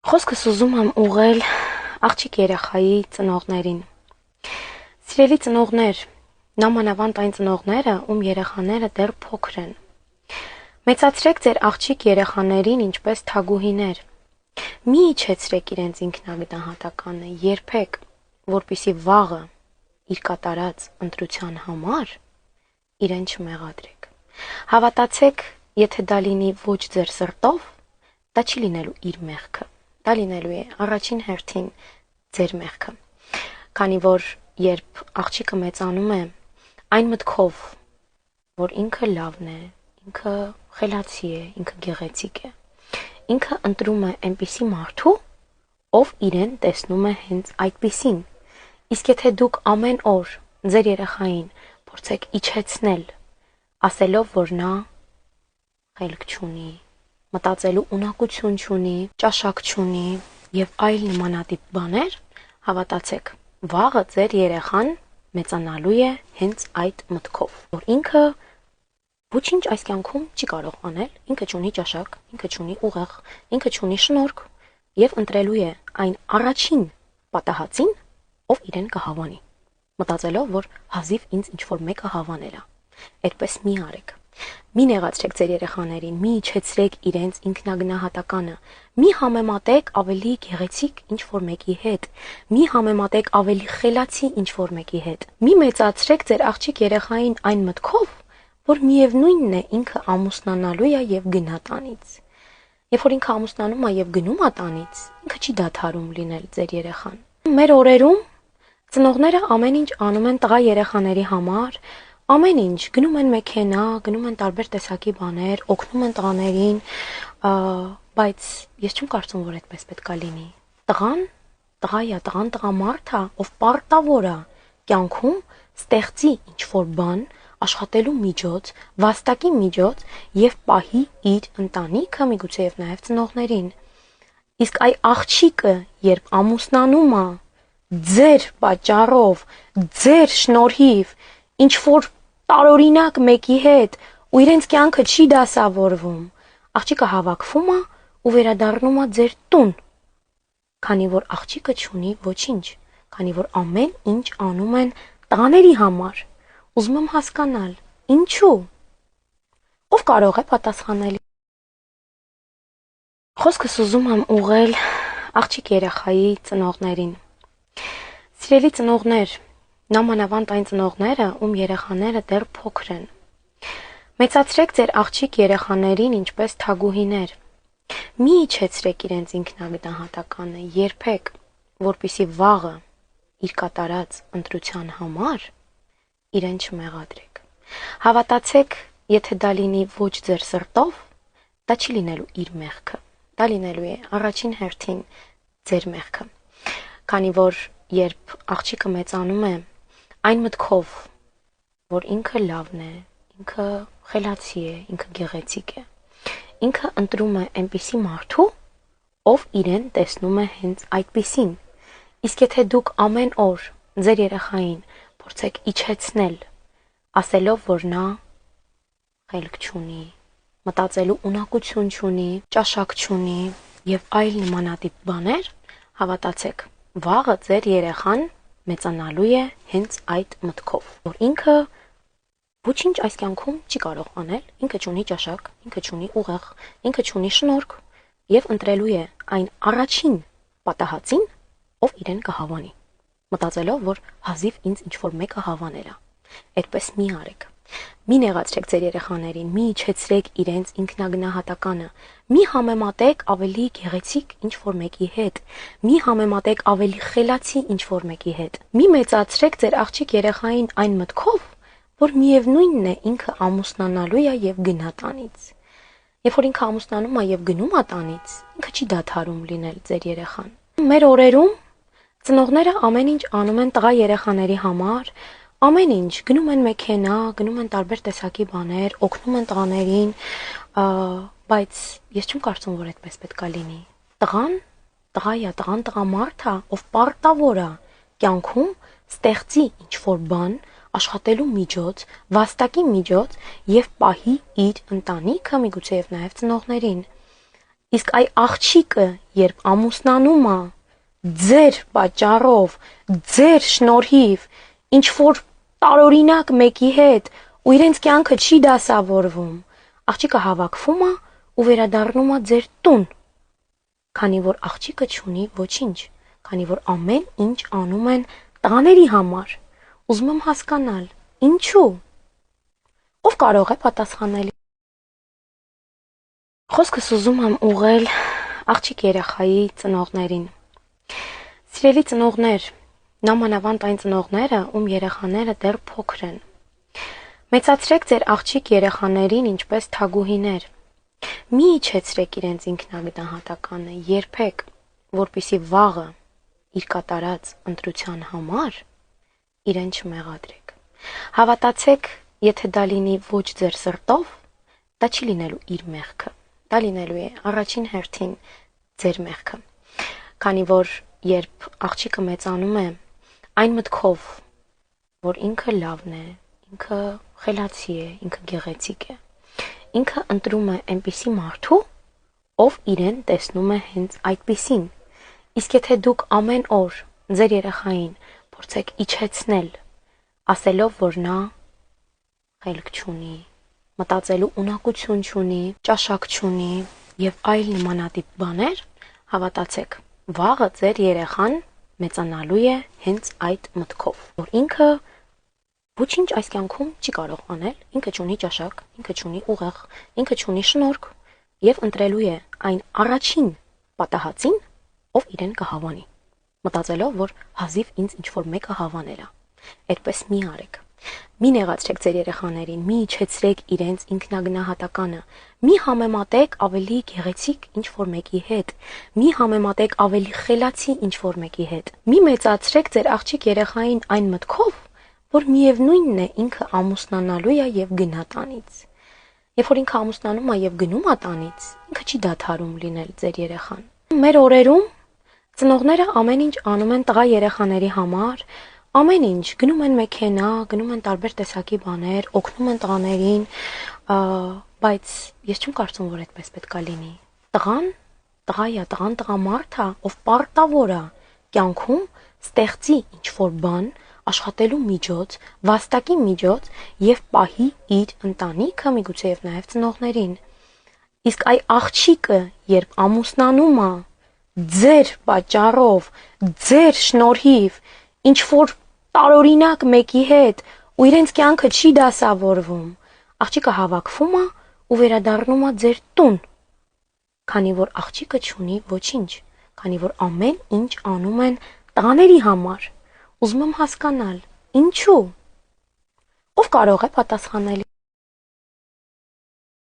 Խոսքս ուզում եմ ուղղել աղջիկ երեխայի ծնողներին։ Սիրելի ծնողներ, նամանավանդ այն ծնողները, ում երեխաները դեռ փոքր են։ Մեծացրեք ձեր աղջիկ երեխաներին ինչպես թագուհիներ։ Մի իջեցրեք իրենց ինքնագնահատականը երբեք, որպեսզի վաղը իր կատարած ընտրության համար իրեն չմեղադրեք։ Հավատացեք, եթե դա լինի ոչ ձեր սրտով, դա չի լինելու իր մեղքը։ Դա լինելու է առաջին հերթին ձեր մեղքը, քանի որ երբ աղջիկը մեծանում է այն մտքով, որ ինքը լավն է, ինքը խելացի է, ինքը գեղեցիկ է, ինքը ընտրում է այնպիսի մարդու, ով իրեն տեսնում է հենց այդպիսին։ Իսկ եթե դուք ամեն օր ձեր երեխային փորձեք իջեցնել, ասելով, որ նա խելք չունի, մտածելու ունակություն չունի, ճաշակ չունի եւ այլ նմանատիպ բաներ, հավատացեք, վաղը ձեր երեխան մեծանալու է հենց այդ մտքով, որ ինքը ոչինչ այս կյանքում չի կարող անել, ինքը չունի ճաշակ, ինքը չունի ուղեղ, ինքը չունի շնորհք եւ ընտրելու է այն առաջին պատահածին, ով իրեն կհավանի, մտածելով, որ հազիվ ինձ ինչ-որ մեկը հավանել է։ Այդպես մի արեք։ Մի նեղացրեք ձեր երեխաներին, մի իջեցրեք իրենց ինքնագնահատականը, մի համեմատեք ավելի գեղեցիկ ինչ-որ մեկի հետ, մի համեմատեք ավելի խելացի ինչ-որ մեկի հետ։ Մի մեծացրեք ձեր աղջիկ երեխային այն մտքով, որ միևնույնն է ինքը ամուսնանալու է եւ գնա տանից։ Երբ որ ինքը ամուսնանում է եւ գնում է տանից, ինքը չի դադարում լինել ձեր երեխան։ Մեր օրերում ծնողները ամեն ինչ անում են տղա երեխաների համար, ամեն ինչ, գնում են մեքենա, գնում են տարբեր տեսակի բաներ, օգնում են տղաներին, բայց ես չեմ կարծում, որ այդպես պետք է լինի։ Տղան տղամարդ է, ով պարտավոր է կյանքում ստեղծի ինչ-որ բան, աշխատելու միջոց, վաստակի միջոց եւ պահի իր ընտանիքը, միգուցե եւ նաեւ ծնողներին։ Իսկ այ աղջիկը, երբ ամուսնանում է ձեր պատճառով, ձեր շնորհիվ, ինչ որ տարօրինակ մեկի հետ ու իրենց կյանքը չի դասավորվում, աղջիկը հավաքվում է ու վերադառնում է ձեր տուն, քանի որ աղջիկը չունի ոչինչ, քանի որ ամեն ինչ անում են տղաների համար։ Ուզում եմ հասկանալ, ինչու։ Ով կարող է պատասխանել։ Խոսքս ուզում եմ ուղղել աղջիկ երեխայի ծնողներին։ Սիրելի ծնողներ, նամանավանդ այն ծնողները, ում երեխաները դեռ փոքր են։ Մեծացրեք ձեր աղջիկ երեխաներին ինչպես թագուհիներ։ Մի իջեցրեք իրենց ինքնագնահատականը երբեք, որպեսզի վաղը իր կատարած ընտրության համար իրեն չմեղադրեք։ Հավատացեք, եթե դա լինի ոչ ձեր սրտով, դա չի լինելու իր մեղքը։ Դա լինելու է առաջին հերթին ձեր մեղքը, քանի որ երբ աղջիկը մեծանում է այն մտքով, որ ինքը լավն է, ինքը խելացի է, ինքը գեղեցիկ է, ինքը ընտրում է այնպիսի մարդու, ով իրեն տեսնում է հենց այդպիսին։ Իսկ եթե դուք ամեն օր ձեր երեխային փորձեք իջեցնել, ասելով, որ նա խելք չունի, մտածելու ունակություն չունի, ճաշակ չունի եւ այլ նմանատիպ բաներ, հավատացեք, վաղը ձեր երեխան մեծանալու է հենց այդ մտքով, որ ինքը ոչինչ այս կյանքում չի կարող անել, ինքը չունի ճաշակ, ինքը չունի ուղեղ, ինքը չունի շնորհք եւ ընտրելու է այն առաջին պատահածին, ով իրեն կհավանի, մտածելով, որ հազիվ ինձ ինչ-որ մեկը հավանել է։ Այդպես մի արեք։ Մի նեղացրեք ձեր երեխաներին, մի իջեցրեք իրենց ինքնագնահատականը, մի համեմատեք ավելի գեղեցիկ ինչ-որ մեկի հետ, մի համեմատեք ավելի խելացի ինչ-որ մեկի հետ։ Մի մեծացրեք ձեր աղջիկ երեխային այն մտքով, որ միևնույնն է ինքը ամուսնանալու է եւ գնա տանից։ Երբ որ ինքը ամուսնանում է եւ գնում է տանից, ինքը չի դադարում լինել ձեր երեխան։ Մեր օրերում ծնողները ամեն ինչ անում են տղա երեխաների համար, ամեն ինչ, գնում են մեքենա, գնում են տարբեր տեսակի բաներ, օգնում են տղաներին, բայց ես չեմ կարծում, որ այդպես պետք է լինի։ Տղան տղամարդ է, ով պարտավոր է կյանքում ստեղծի ինչ-որ բան, աշխատելու միջոց, վաստակի միջոց եւ պահի իր ընտանիքը, միգուցե եւ նաեւ ծնողներին։ Իսկ այ աղջիկը, երբ ամուսնանում է, ձեր պատճառով, ձեր շնորհիվ, ինչ որ տարօրինակ մեկի հետ ու իրենց կյանքը չի դասավորվում, աղջիկը հավաքվում է ու վերադառնում է ձեր տուն, քանի որ աղջիկը չունի ոչինչ, քանի որ ամեն ինչ անում են տղաների համար։ Ուզում եմ հասկանալ, ինչու։ Ով կարող է պատասխանել։ Խոսքս ուզում եմ ուղղել աղջիկ երեխայի ծնողներին։ Սիրելի ծնողներ, նամանավանդ այն ծնողները, ում երեխաները դեռ փոքր են։ Մեծացրեք ձեր աղջիկ երեխաներին ինչպես թագուհիներ։ Մի իջեցրեք իրենց ինքնագնահատականը երբեք, որպեսզի վաղը իր կատարած ընտրության համար իրեն չմեղադրեք։ Հավատացեք, եթե դա լինի ոչ ձեր սրտով, դա չի լինելու իր մեղքը։ Դա լինելու է առաջին հերթին ձեր մեղքը։ Քանի որ երբ աղջիկը մեծանում է այն մտքով, որ ինքը լավն է, ինքը խելացի է, ինքը գեղեցիկ է, ինքը ընտրում է այնպիսի մարդու, ով իրեն տեսնում է հենց այդպիսին։ Իսկ եթե դուք ամեն օր ձեր երեխային փորձեք իջեցնել, ասելով, որ նա խելք չունի, մտածելու ունակություն չունի, ճաշակ չունի եւ այլ նմանատիպ բաներ, հավատացեք, վաղը ձեր երեխան մեծանալու է հենց այդ մտքով, որ ինքը ոչինչ այս կյանքում չի կարող անել, ինքը չունի ճաշակ, ինքը չունի ուղեղ, ինքը չունի շնորհք եւ ընտրելու է այն առաջին պատահածին, ով իրեն կհավանի, մտածելով, որ հազիվ ինձ ինչ որ մեկը հավանել է։ Այդպես մի արեք։ Մի նեղացրեք ձեր երեխաներին, մի իջեցրեք իրենց ինքնագնահատականը, մի համեմատեք ավելի գեղեցիկ ինչ որ մեկի հետ, մի համեմատեք ավելի խելացի ինչ որ մեկի հետ։ Մի մեծացրեք ձեր աղջիկ երեխային այն մտքով, որ միևնույնն է ինքը ամուսնանալու է եւ գնա տանից։ Երբ որ ինքը ամուսնանում է եւ գնում է տանից, ինքը չի դադարում լինել ձեր երեխան։ Մեր օրերում ծնողները ամեն ինչ անում են տղա երեխաների համար, ամեն ինչ, գնում են մեքենա, գնում են տարբեր տեսակի բաներ, օգնում են տղաներին, բայց ես չեմ կարծում, որ այդպես պետք է լինի։ Տղան տղա է, տղան տղամարդ է, ով պարտավոր է կյանքում ստեղծի ինչ-որ բան, աշխատելու միջոց, վաստակի միջոց եւ պահի իր ընտանիքը, միգուցե եւ նաեւ ծնողներին։ Իսկ այ աղջիկը, երբ ամուսնանում է, ձեր պատճառով, ձեր շնորհիվ, ինչ որ տարօրինակ մեկի հետ ու իրենց կյանքը չի դասավորվում, աղջիկը հավաքվում է ու վերադառնում է ձեր տուն, քանի որ աղջիկը չունի ոչինչ, քանի որ ամեն ինչ անում են տղաների համար։ Ուզում եմ հասկանալ, ինչու։ Ով կարող է պատասխանել։